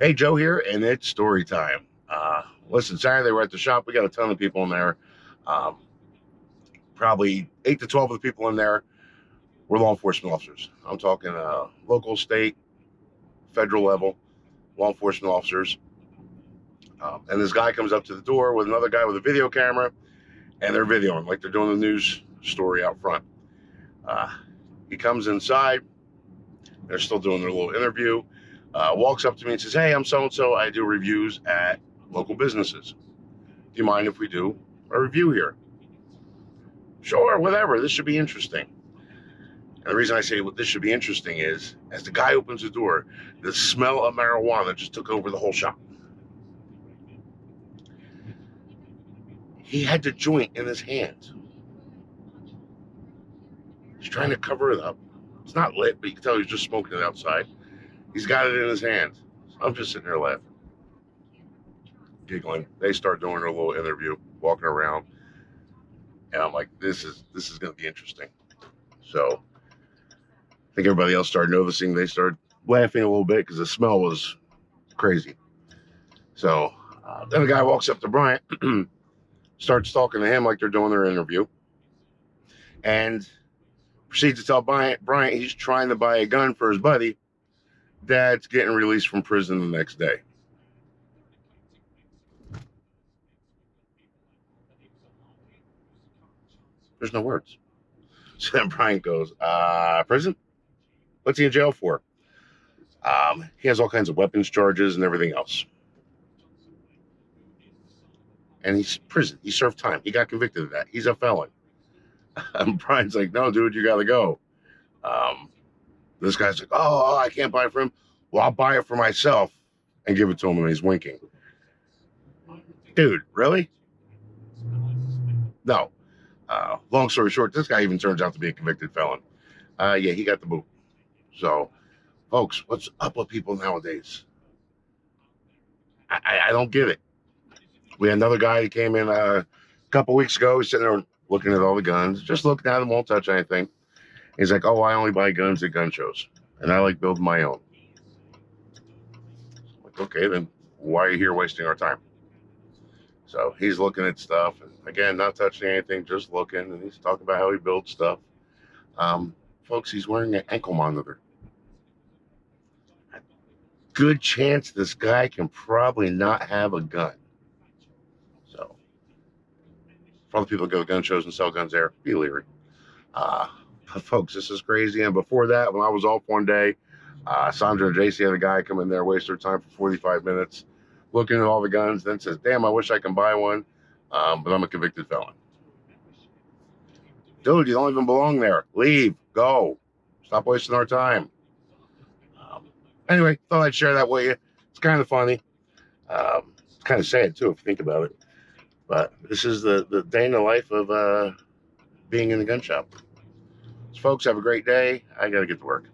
Hey, Joe here, and it's story time. Listen, Saturday we're at the shop. We got a ton of people in there. Um, Probably 8 to 12 of the people in there were law enforcement officers. I'm talking local, state, federal level law enforcement officers. And this guy comes up to the door with another guy with a video camera, and they're videoing like they're doing the news story out front. Uh, he comes inside. They're still doing their little interview. Walks up to me and says, "Hey, I'm so and so. I do reviews at local businesses. Do you mind if we do a review here?" Sure, whatever. This should be interesting. And the reason I say this should be interesting is, as the guy opens the door, the smell of marijuana just took over the whole shop. He had the joint in his hand. He's trying to cover it up. It's not lit, but you can tell he's just smoking it outside. He's got it in his hand. I'm just sitting there laughing, giggling. They start doing their little interview, walking around, and I'm like, this is going to be interesting. So I think everybody else started noticing. They started laughing a little bit because the smell was crazy. So then the guy walks up to Bryant, starts talking to him like they're doing their interview, and proceeds to tell Bryant he's trying to buy a gun for his buddy that's getting released from prison the next day. There's no words. So then Bryant goes, prison? What's he in jail for? He has all kinds of weapons charges and everything else. And he's prison. He served time. He got convicted of that. He's a felon. And Brian's like, no, dude, you got to go. This guy's like, oh, I can't buy it for him. Well, I'll buy it for myself and give it to him. And he's winking. Dude, really? No. Long story short, this guy even turns out to be a convicted felon. Yeah, he got the boot. So, folks, what's up with people nowadays? I don't get it. We had another guy that came in a couple weeks ago. He's sitting there looking at all the guns, just looking at them, won't touch anything. He's like, oh, I only buy guns at gun shows, and I like building my own. I'm like, okay, then why are you here wasting our time? So he's looking at stuff, and again, not touching anything, just looking, and he's talking about how he builds stuff. Folks, he's wearing an ankle monitor. Good chance this guy can probably not have a gun. So, for all the people that go to gun shows and sell guns there, be leery. But folks, this is crazy. And before that, when I was off one day, Sandra and JC had a guy come in there, waste their time for 45 minutes, looking at all the guns, then says, damn, I wish I can buy one, but I'm a convicted felon. Dude, you don't even belong there. Leave. Go. Stop wasting our time. Anyway, thought I'd share that with you. It's kind of funny. It's kind of sad, too, if you think about it. But this is the day in the life of being in the gun shop. So, folks, have a great day. I got to get to work.